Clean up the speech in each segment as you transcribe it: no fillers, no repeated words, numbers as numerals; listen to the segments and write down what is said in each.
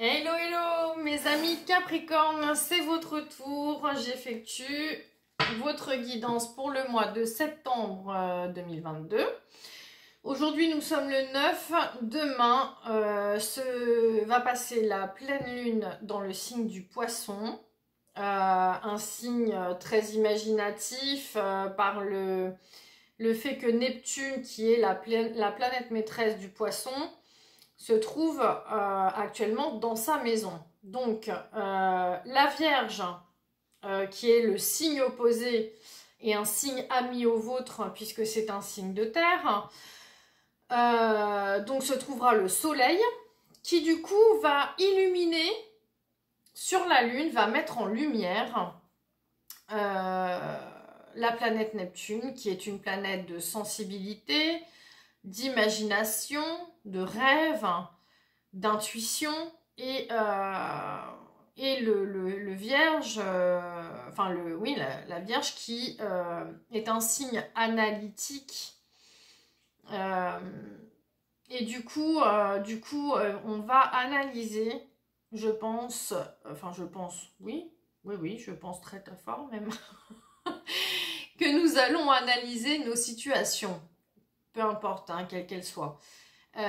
Hello, hello mes amis Capricorne, c'est votre tour. J'effectue votre guidance pour le mois de septembre 2022. Aujourd'hui, nous sommes le 9. Demain, va passer la pleine lune dans le signe du Poisson. Un signe très imaginatif par le fait que Neptune, qui est la planète maîtresse du Poisson, se trouve actuellement dans sa maison. Donc, la Vierge, qui est le signe opposé, et un signe ami au vôtre, puisque c'est un signe de terre, donc se trouvera le Soleil, qui du coup va illuminer sur la Lune, va mettre en lumière la planète Neptune, qui est une planète de sensibilité, d'imagination, de rêve, d'intuition, et le Vierge, la Vierge qui est un signe analytique, et du coup, on va analyser, je pense, oui, je pense très très fort même, que nous allons analyser nos situations, peu importe, hein, quelle qu'elle soit. On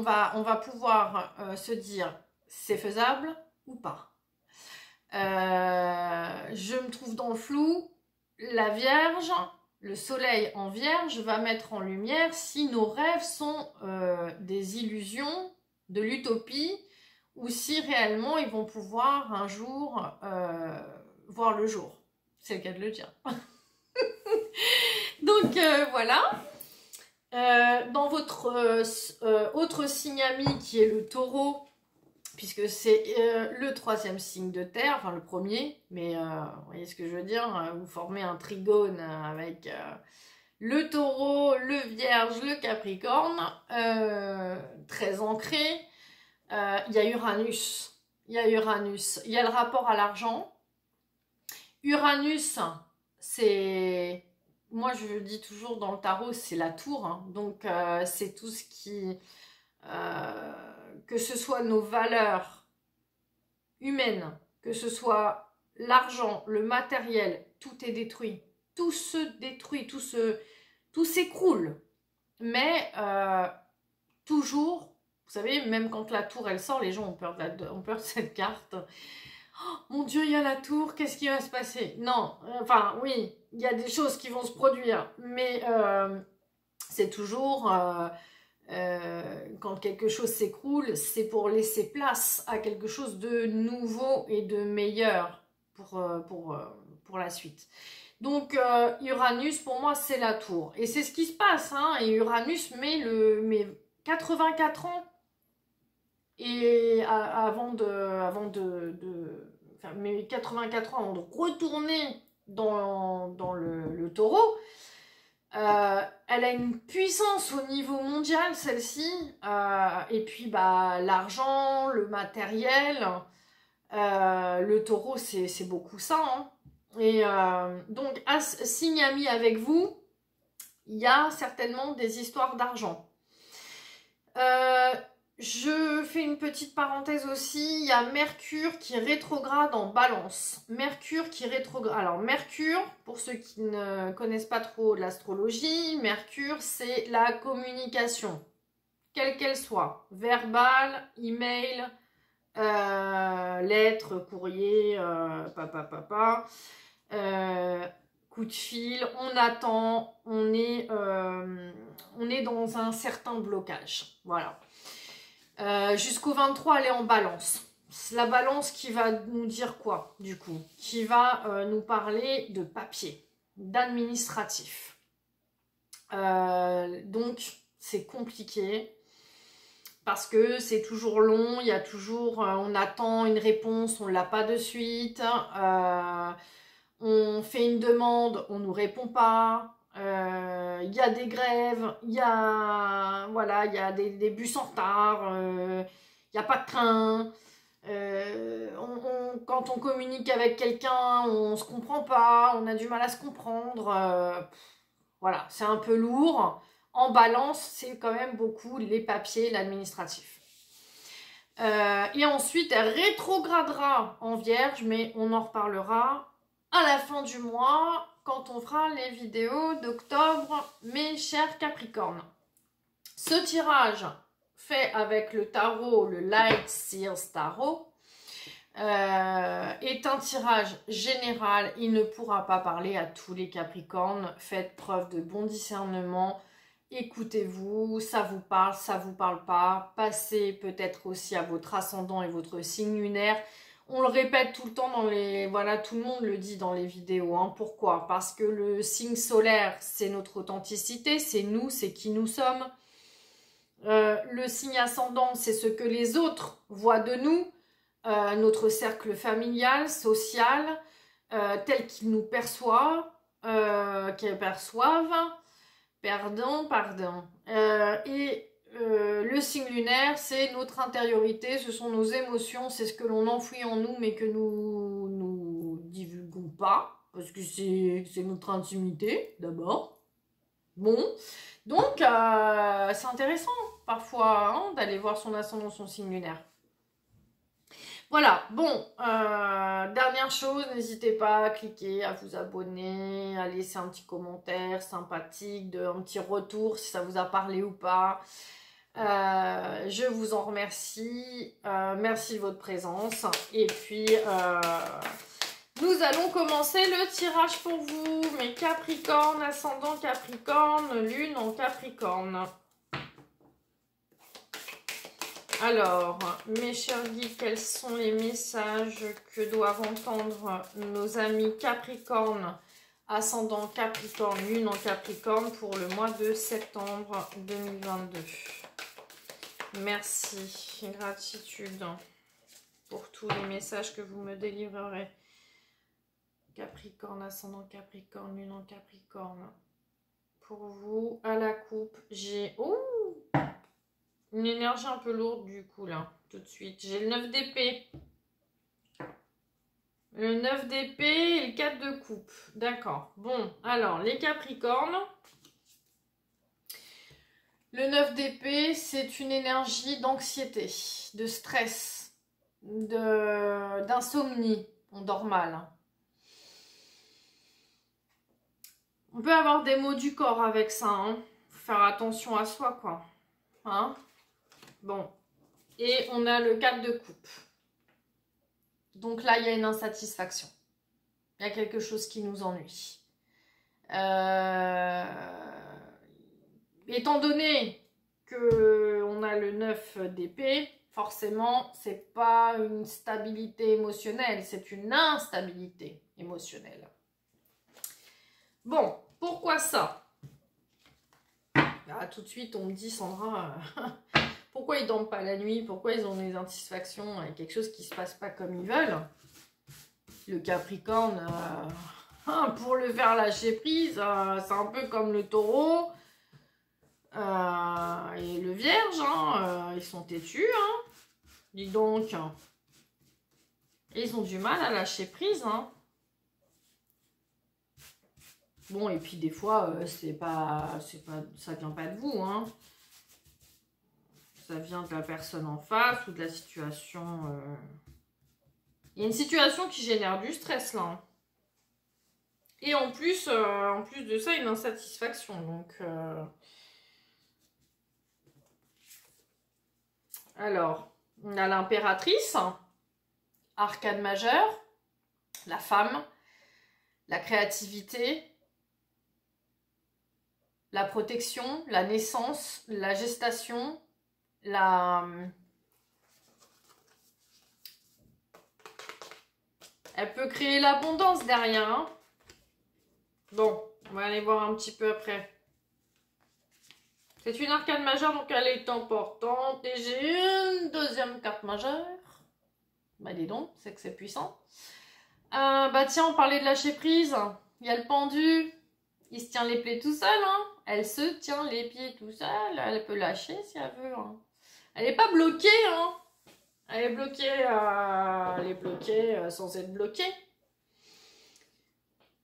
va pouvoir se dire, c'est faisable ou pas. Je me trouve dans le flou. La Vierge, le Soleil en Vierge va mettre en lumière si nos rêves sont des illusions, de l'utopie, ou si réellement ils vont pouvoir un jour voir le jour. C'est le cas de le dire. Donc voilà. Dans votre autre signe ami qui est le Taureau, puisque c'est le troisième signe de terre, enfin le premier, mais vous voyez ce que je veux dire, vous formez un trigone avec le Taureau, le Vierge, le Capricorne, très ancré. Il y a Uranus, il y a le rapport à l'argent. Uranus, c'est... Moi, je dis toujours dans le tarot, c'est la tour. Hein. Donc, c'est tout ce qui... que ce soit nos valeurs humaines, que ce soit l'argent, le matériel, tout est détruit. Tout se détruit, tout s'écroule. Mais toujours, vous savez, même quand la tour, elle sort, les gens ont peur de cette carte. Oh, mon Dieu, il y a la tour, qu'est-ce qui va se passer? Non, enfin oui, il y a des choses qui vont se produire, mais c'est toujours, quand quelque chose s'écroule, c'est pour laisser place à quelque chose de nouveau et de meilleur pour la suite. Donc Uranus, pour moi, c'est la tour. Et c'est ce qui se passe, hein, et Uranus met 84 ans. Et enfin, mes 84 ans avant de retourner dans le Taureau, elle a une puissance au niveau mondial, celle-ci, et puis bah, l'argent, le matériel, le Taureau, c'est beaucoup ça, hein. Et donc, signe ami avec vous, il y a certainement des histoires d'argent. Je fais une petite parenthèse aussi, il y a Mercure qui rétrograde en Balance. Mercure qui rétrograde. Alors Mercure, pour ceux qui ne connaissent pas trop l'astrologie, Mercure c'est la communication, quelle qu'elle soit, verbale, email, lettres, courrier, coup de fil, on attend, on est dans un certain blocage, voilà. Jusqu'au 23, elle est en Balance. La Balance qui va nous dire quoi, du coup? Qui va nous parler de papier, d'administratif. Donc, c'est compliqué parce que c'est toujours long, il y a toujours... on attend une réponse, on ne l'a pas de suite. On fait une demande, on ne nous répond pas. Il y a des grèves, il y a des bus en retard, il n'y a pas de train. Quand on communique avec quelqu'un, on ne se comprend pas, on a du mal à se comprendre. Voilà, c'est un peu lourd. en balance, c'est quand même beaucoup les papiers, l'administratif. Et ensuite, elle rétrogradera en Vierge, mais on en reparlera à la fin du mois, quand on fera les vidéos d'octobre, mes chers Capricornes. Ce tirage fait avec le tarot, le Light Seals Tarot, est un tirage général. Il ne pourra pas parler à tous les Capricornes. Faites preuve de bon discernement. Écoutez-vous, ça vous parle pas. Passez peut-être aussi à votre ascendant et votre signe lunaire. On le répète tout le temps dans les... Voilà, tout le monde le dit dans les vidéos. Hein. Pourquoi? Parce que le signe solaire, c'est notre authenticité, c'est nous, c'est qui nous sommes. Le signe ascendant, c'est ce que les autres voient de nous. Notre cercle familial, social, tel qu'ils nous perçoivent, le signe lunaire, c'est notre intériorité, ce sont nos émotions, c'est ce que l'on enfouit en nous, mais que nous divulguons pas, parce que c'est notre intimité, d'abord. Bon, donc c'est intéressant, parfois, hein, d'aller voir son ascendant, son signe lunaire. Voilà, bon, dernière chose, n'hésitez pas à cliquer, à vous abonner, à laisser un petit commentaire sympathique, un petit retour si ça vous a parlé ou pas. Je vous en remercie, merci de votre présence. Et puis, nous allons commencer le tirage pour vous, mes Capricornes, ascendant Capricorne, lune en Capricorne. Alors, mes chers guides, quels sont les messages que doivent entendre nos amis Capricorne, ascendant Capricorne, lune en Capricorne pour le mois de septembre 2022? Merci, gratitude pour tous les messages que vous me délivrerez. Capricorne, ascendant Capricorne, lune en Capricorne. Pour vous, à la coupe, j'ai... Oh, une énergie un peu lourde du coup là, tout de suite. J'ai le 9 d'épée. Le 9 d'épée et le 4 de coupe. D'accord. Bon, alors les Capricornes. Le 9 d'épée, c'est une énergie d'anxiété, de stress, d'insomnie. On dort mal. On peut avoir des maux du corps avec ça. Hein. Faut faire attention à soi, quoi. Hein? Bon, et on a le 4 de coupe. Donc là, il y a une insatisfaction. Il y a quelque chose qui nous ennuie. Étant donné qu'on a le 9 d'épée, forcément, c'est pas une stabilité émotionnelle, c'est une instabilité émotionnelle. Bon, pourquoi ça? Ah, tout de suite, on me dit, Sandra... Pourquoi ils dorment pas la nuit? Pourquoi ils ont des insatisfactions avec quelque chose qui se passe pas comme ils veulent? Le Capricorne, pour le faire lâcher prise, c'est un peu comme le Taureau et le Vierge. Ils sont têtus. Hein. Dis donc. Et ils ont du mal à lâcher prise. Hein. Bon, et puis des fois, ça vient pas de vous. Hein. Ça vient de la personne en face ou de la situation. Il y a une situation qui génère du stress là. Hein. Et en plus de ça, une insatisfaction. Donc, alors, on a l'impératrice, arcane majeur, la femme, la créativité, la protection, la naissance, la gestation. Elle peut créer l'abondance derrière. Hein. Bon, on va aller voir un petit peu après. C'est une arcane majeure, donc elle est importante. Et j'ai une deuxième carte majeure. Bah dis donc, c'est que c'est puissant. Bah tiens, on parlait de lâcher prise. Il y a le pendu. Il se tient les plaies tout seul. Hein. Elle se tient les pieds tout seul. Elle peut lâcher si elle veut. Hein. Elle n'est pas bloquée, hein. Elle est bloquée, sans être bloquée.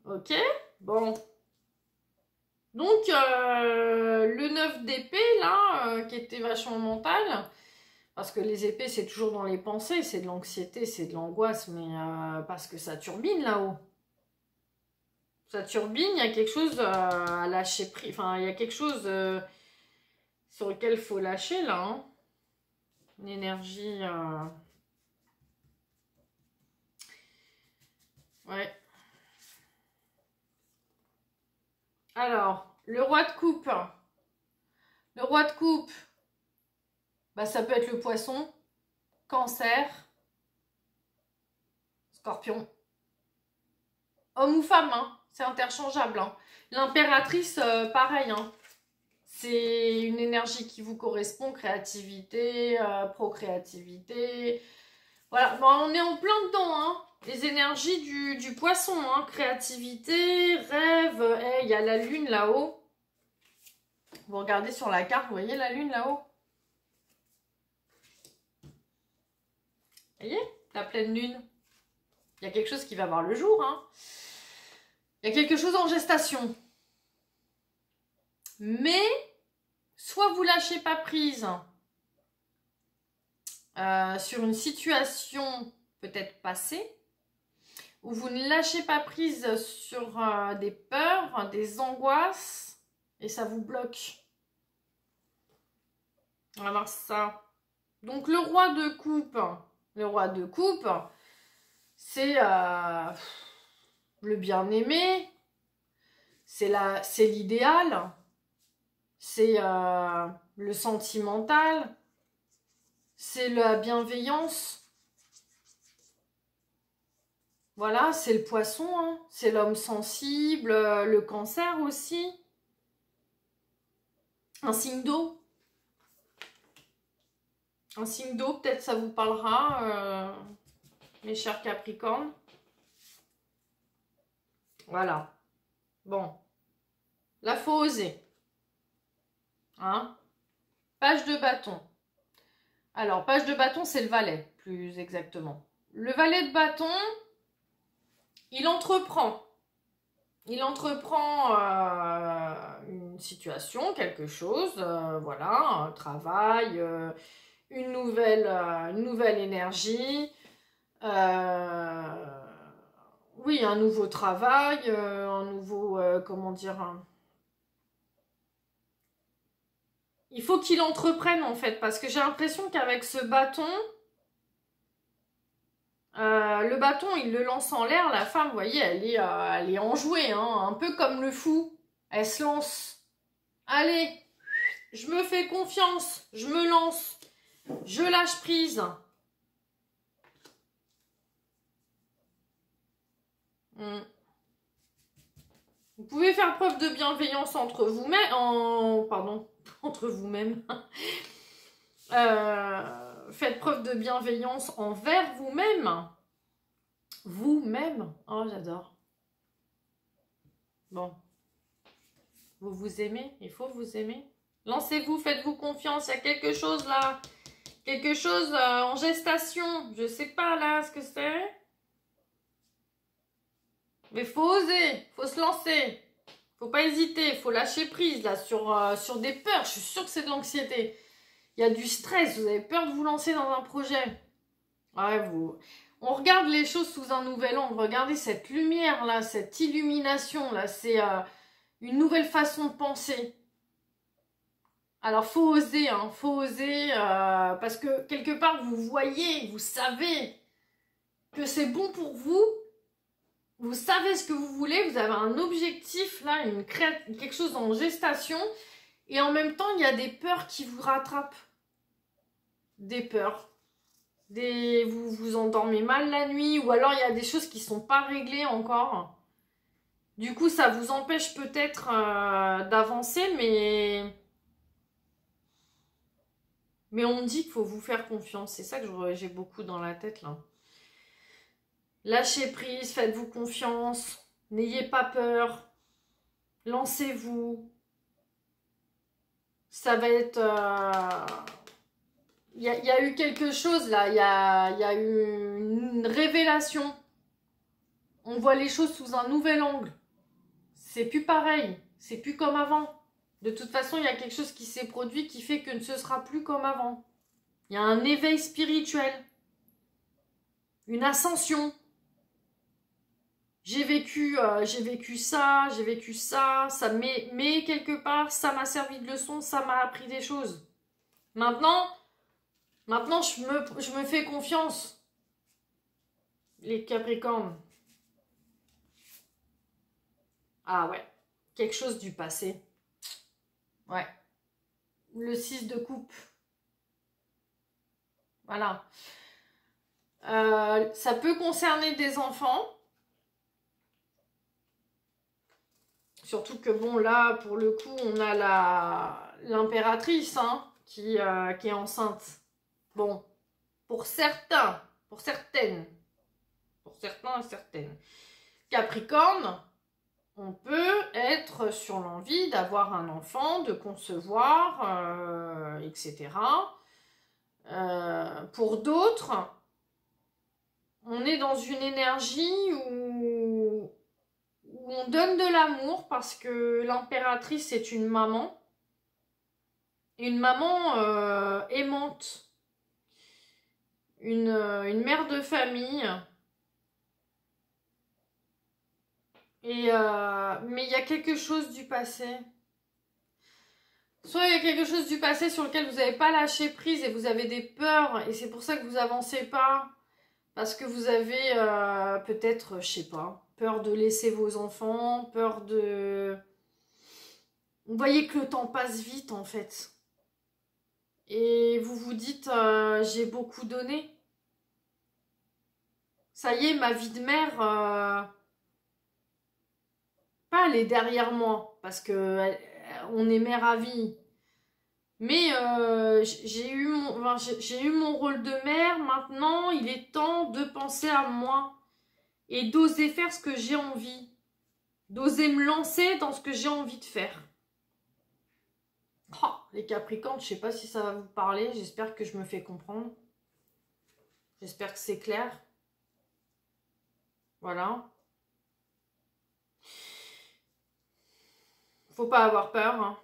Ok, bon. Donc, le 9 d'épée, là, qui était vachement mental, parce que les épées, c'est toujours dans les pensées, c'est de l'anxiété, c'est de l'angoisse, mais parce que ça turbine là-haut. Ça turbine, il y a quelque chose à lâcher prise, enfin, il y a quelque chose sur lequel il faut lâcher, là, hein. Une énergie... Ouais. Alors, le roi de coupe. Le roi de coupe, bah, ça peut être le poisson, cancer, scorpion. Homme ou femme, hein, c'est interchangeable. Hein. L'impératrice, pareil. Hein. C'est une énergie qui vous correspond, créativité, procréativité. Voilà, bon, on est en plein dedans. Hein. Les énergies du poisson, hein. Créativité, rêve. Il y a la lune là-haut. Vous regardez sur la carte, vous voyez la lune là-haut? Vous voyez? La pleine lune. Il y a quelque chose qui va voir le jour. Hein. Il y a quelque chose en gestation. Mais, soit vous lâchez pas prise sur une situation peut-être passée, ou vous ne lâchez pas prise sur des peurs, des angoisses, et ça vous bloque. Alors ça. Donc le roi de coupe, c'est le bien-aimé, c'est l'idéal, c'est le sentimental, c'est la bienveillance. Voilà, c'est le poisson, hein. C'est l'homme sensible, le cancer aussi. Un signe d'eau. Un signe d'eau, peut-être ça vous parlera, mes chers Capricornes. Voilà. Bon. Là, faut oser. Hein? Page de bâton. Alors, page de bâton, c'est le valet, plus exactement. Le valet de bâton, il entreprend. Il entreprend une situation, quelque chose, voilà, un travail, une nouvelle énergie, oui, un nouveau travail, un nouveau, comment dire, il faut qu'il entreprenne en fait, parce que j'ai l'impression qu'avec ce bâton, le bâton, il le lance en l'air, la femme, vous voyez, elle est enjouée, hein, un peu comme le fou. Elle se lance. Allez, je me fais confiance, je me lance, je lâche prise. Vous pouvez faire preuve de bienveillance entre vous-même, pardon, entre vous-même. Faites preuve de bienveillance envers vous-même. Vous-même. Oh, j'adore. Bon. Vous vous aimez? Il faut vous aimer. Lancez-vous, faites-vous confiance. Il y a quelque chose là. Quelque chose en gestation. Je sais pas là ce que c'est. Mais faut oser. Faut se lancer. Faut pas hésiter. Faut lâcher prise là sur des peurs. Je suis sûre que c'est de l'anxiété. Il y a du stress. Vous avez peur de vous lancer dans un projet. Ouais, on regarde les choses sous un nouvel angle. Regardez cette lumière là, cette illumination là. C'est une nouvelle façon de penser. Alors, faut oser, hein, faut oser, parce que quelque part, vous voyez, vous savez que c'est bon pour vous, vous savez ce que vous voulez, vous avez un objectif, là, quelque chose en gestation, et en même temps, il y a des peurs qui vous rattrapent. Des peurs. Vous vous endormez mal la nuit, ou alors il y a des choses qui ne sont pas réglées encore. Du coup, ça vous empêche peut-être d'avancer, mais on me dit qu'il faut vous faire confiance. C'est ça que j'ai beaucoup dans la tête, là. Lâchez prise, faites-vous confiance. N'ayez pas peur. Lancez-vous. Ça va être... Il y a eu quelque chose, là. Il y a eu une révélation. On voit les choses sous un nouvel angle. C'est plus pareil. C'est plus comme avant. De toute façon, il y a quelque chose qui s'est produit qui fait que ce sera plus comme avant. Il y a un éveil spirituel. Une ascension. J'ai vécu ça, mais quelque part, ça m'a servi de leçon, ça m'a appris des choses. Maintenant, je me fais confiance. Les Capricornes. Ah ouais, quelque chose du passé. Ouais. Le 6 de coupe. Voilà. Ça peut concerner des enfants. Surtout que bon, là, pour le coup, on a l'impératrice qui est enceinte. Bon, pour certains et certaines. Capricorne, on peut être sur l'envie d'avoir un enfant, de concevoir, etc. Pour d'autres, on est dans une énergie où on donne de l'amour parce que l'impératrice est une maman aimante, une mère de famille. Mais il y a quelque chose du passé. Soit il y a quelque chose du passé sur lequel vous n'avez pas lâché prise et vous avez des peurs et c'est pour ça que vous avancez pas. Parce que vous avez peut-être, je sais pas, peur de laisser vos enfants, peur de... Vous voyez que le temps passe vite en fait. Et vous vous dites, j'ai beaucoup donné. Ça y est, ma vie de mère, pas elle est derrière moi, parce que on est mère à vie. Mais j'ai eu mon rôle de mère, maintenant il est temps de penser à moi. Et d'oser faire ce que j'ai envie. D'oser me lancer dans ce que j'ai envie de faire. Oh, les Capricornes, je ne sais pas si ça va vous parler. J'espère que je me fais comprendre. J'espère que c'est clair. Voilà. Faut pas avoir peur.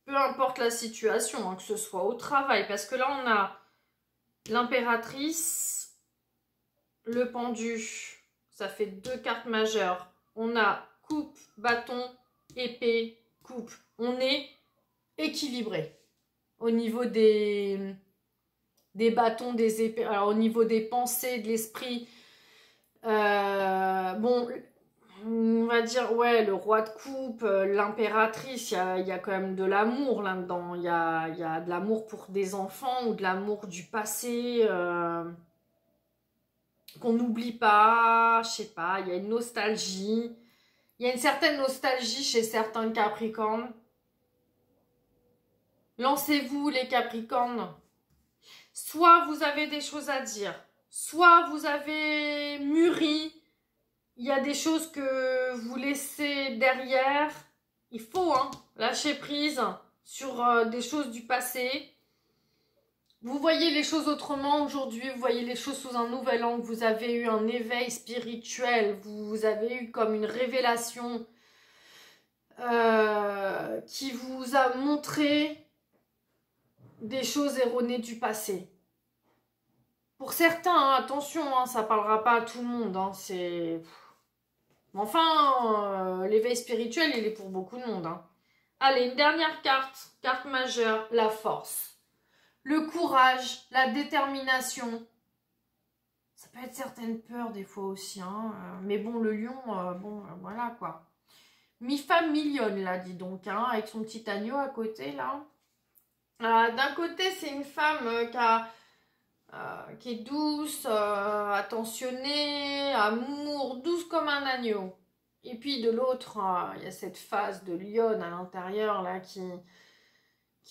Peu importe la situation, que ce soit au travail. Parce que là, on a l'impératrice, le pendu. Ça fait 2 cartes majeures. On a coupe, bâton, épée, coupe. On est équilibré au niveau des bâtons, des épées, alors au niveau des pensées, de l'esprit. Bon, on va dire, ouais, le roi de coupe, l'impératrice, il y a quand même de l'amour là-dedans. Il y a de l'amour pour des enfants ou de l'amour du passé qu'on n'oublie pas, je sais pas, il y a une nostalgie. Il y a une certaine nostalgie chez certains Capricornes. Lancez-vous les Capricornes. Soit vous avez des choses à dire, soit vous avez mûri. Il y a des choses que vous laissez derrière. Il faut lâcher prise sur des choses du passé. Vous voyez les choses autrement aujourd'hui, vous voyez les choses sous un nouvel angle. Vous avez eu un éveil spirituel, vous avez eu comme une révélation qui vous a montré des choses erronées du passé. Pour certains, attention, ça parlera pas à tout le monde. C'est... Enfin, l'éveil spirituel, il est pour beaucoup de monde. Allez, une dernière carte majeure, la force. Le courage, la détermination. Ça peut être certaines peurs des fois aussi. Mais bon, le lion, voilà quoi. Mi-femme, mi-lionne, là, dis donc, avec son petit agneau à côté, là. D'un côté, c'est une femme qui est douce, attentionnée, amour, douce comme un agneau. Et puis de l'autre, il y a cette phase de lionne à l'intérieur là qui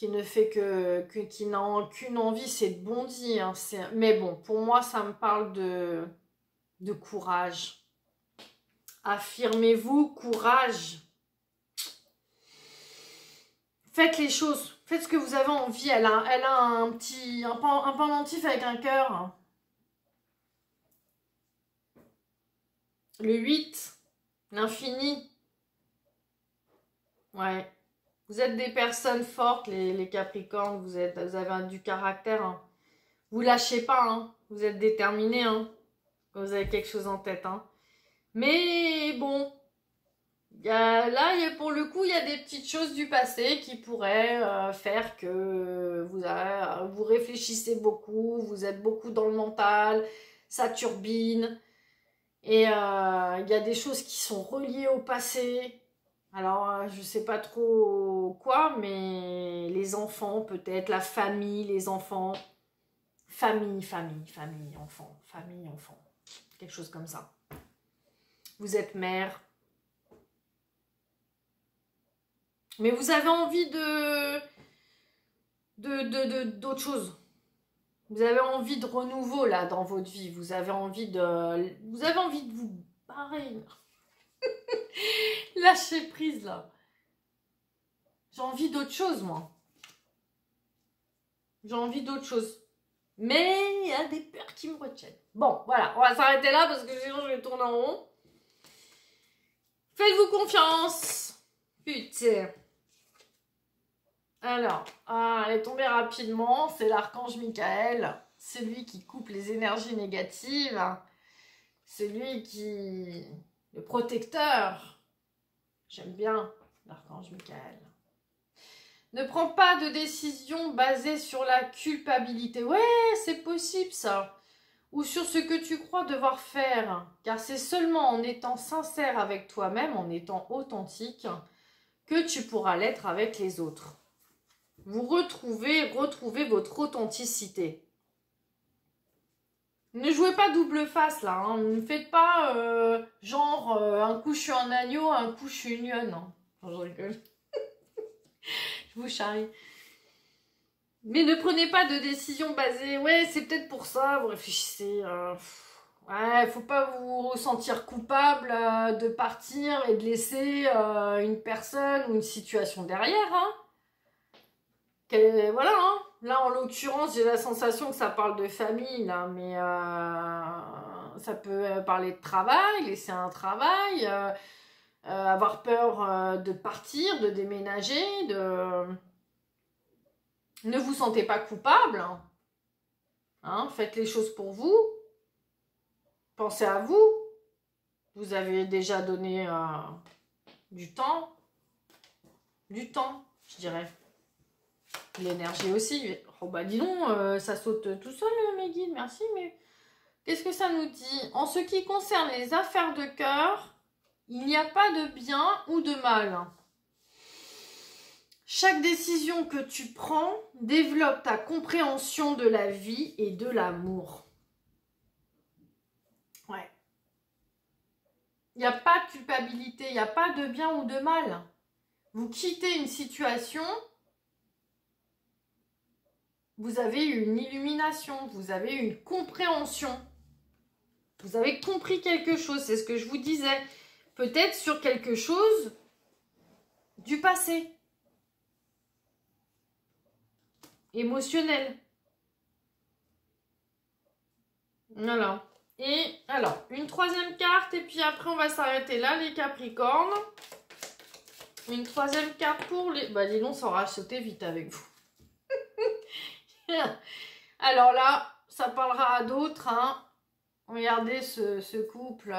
ne fait qui n'a qu'une envie, c'est de bondir. Mais bon, pour moi, ça me parle de courage. Affirmez-vous, courage. Faites les choses. Faites ce que vous avez envie. Elle a un pendentif avec un cœur. Le 8, l'infini. Ouais. Vous êtes des personnes fortes, les Capricornes. Vous avez du caractère. Hein. Vous lâchez pas. Hein. Vous êtes déterminés. Hein. Vous avez quelque chose en tête. Hein. Mais bon, pour le coup, il y a des petites choses du passé qui pourraient faire que vous réfléchissez beaucoup, vous êtes beaucoup dans le mental, ça turbine. Et il y a des choses qui sont reliées au passé. Alors, je sais pas trop quoi, mais les enfants, peut-être, la famille, les enfants. Famille, enfant. Quelque chose comme ça. Vous êtes mère. Mais vous avez envie d'autre chose. Vous avez envie de renouveau, là, dans votre vie. Vous avez envie de vous barrer. Lâcher prise, là. J'ai envie d'autre chose, moi. J'ai envie d'autre chose. Mais il y a des peurs qui me retiennent. Bon, voilà. On va s'arrêter là parce que sinon, je vais tourner en rond. Faites-vous confiance. Putain. Alors, elle est tombée rapidement. C'est l'archange Michael. C'est lui qui coupe les énergies négatives. C'est lui qui... Le protecteur. J'aime bien l'archange Michael. Ne prends pas de décision basée sur la culpabilité. Ouais, c'est possible ça. Ou sur ce que tu crois devoir faire. Car c'est seulement en étant sincère avec toi-même, en étant authentique, que tu pourras l'être avec les autres. Vous retrouvez votre authenticité. Ne jouez pas double face là. Hein. Ne faites pas un coup je suis un agneau, un coup je suis une lionne. Hein. Je rigole. Je vous charrie. Mais ne prenez pas de décision basée. Ouais, c'est peut-être pour ça. Vous réfléchissez. Ouais, faut pas vous ressentir coupable de partir et de laisser une personne ou une situation derrière. Hein. Voilà. Hein. Là, en l'occurrence, j'ai la sensation que ça parle de famille, là, mais ça peut parler de travail, laisser un travail, avoir peur de partir, de déménager, de... Ne vous sentez pas coupable. Hein, faites les choses pour vous. Pensez à vous. Vous avez déjà donné du temps. Du temps, je dirais. L'énergie aussi. Oh bah dis donc, ça saute tout seul mes guides, merci, mais qu'est-ce que ça nous dit? En ce qui concerne les affaires de cœur, il n'y a pas de bien ou de mal. Chaque décision que tu prends développe ta compréhension de la vie et de l'amour. Ouais. Il n'y a pas de culpabilité, il n'y a pas de bien ou de mal. Vous quittez une situation, vous avez une illumination, vous avez une compréhension. Vous avez compris quelque chose, c'est ce que je vous disais. Peut-être sur quelque chose du passé. Émotionnel. Voilà. Et alors, une troisième carte, et puis après on va s'arrêter là, les Capricornes. Une troisième carte pour les... Bah dis donc, ça aura sauté vite avec vous. Alors là, ça parlera à d'autres. Hein. Regardez ce couple.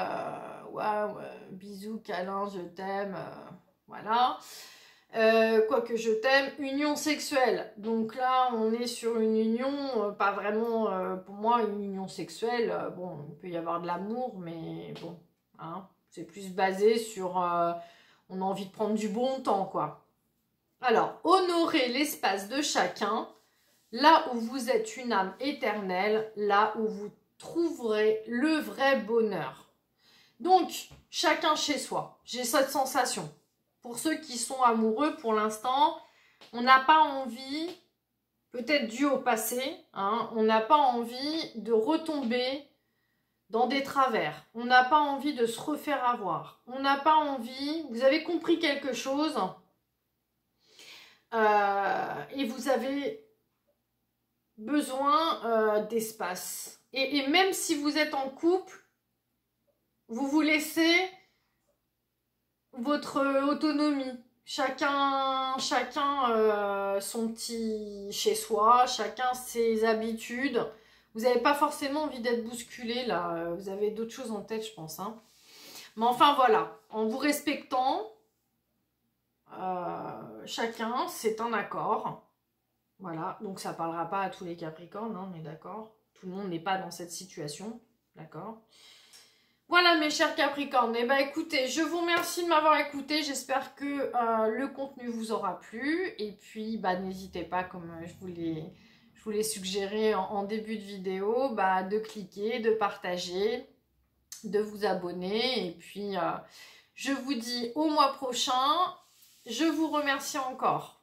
Waouh, bisous, câlins, je t'aime. Voilà. Quoique je t'aime, union sexuelle. Donc là, on est sur une union, pas vraiment, pour moi, une union sexuelle. Bon, il peut y avoir de l'amour, mais bon, hein, c'est plus basé sur, on a envie de prendre du bon temps, quoi. Alors, honorez l'espace de chacun, là où vous êtes une âme éternelle, là où vous trouverez le vrai bonheur. Donc, chacun chez soi. J'ai cette sensation. Pour ceux qui sont amoureux, pour l'instant, on n'a pas envie, peut-être dû au passé, hein, on n'a pas envie de retomber dans des travers. On n'a pas envie de se refaire avoir. On n'a pas envie, vous avez compris quelque chose, et vous avez besoin d'espace. Et même si vous êtes en couple, vous vous laissez votre autonomie. Chacun son petit chez soi, chacun ses habitudes. Vous n'avez pas forcément envie d'être bousculé là, vous avez d'autres choses en tête, je pense. Hein. Mais enfin voilà, en vous respectant, chacun, c'est un accord. Voilà, donc ça ne parlera pas à tous les Capricornes, hein, on est d'accord. Tout le monde n'est pas dans cette situation, d'accord. Voilà mes chers Capricornes, eh ben, écoutez, je vous remercie de m'avoir écouté, j'espère que le contenu vous aura plu. Et puis bah, n'hésitez pas, comme je vous l'ai suggéré en début de vidéo, bah, de cliquer, de partager, de vous abonner. Et puis je vous dis au mois prochain, je vous remercie encore.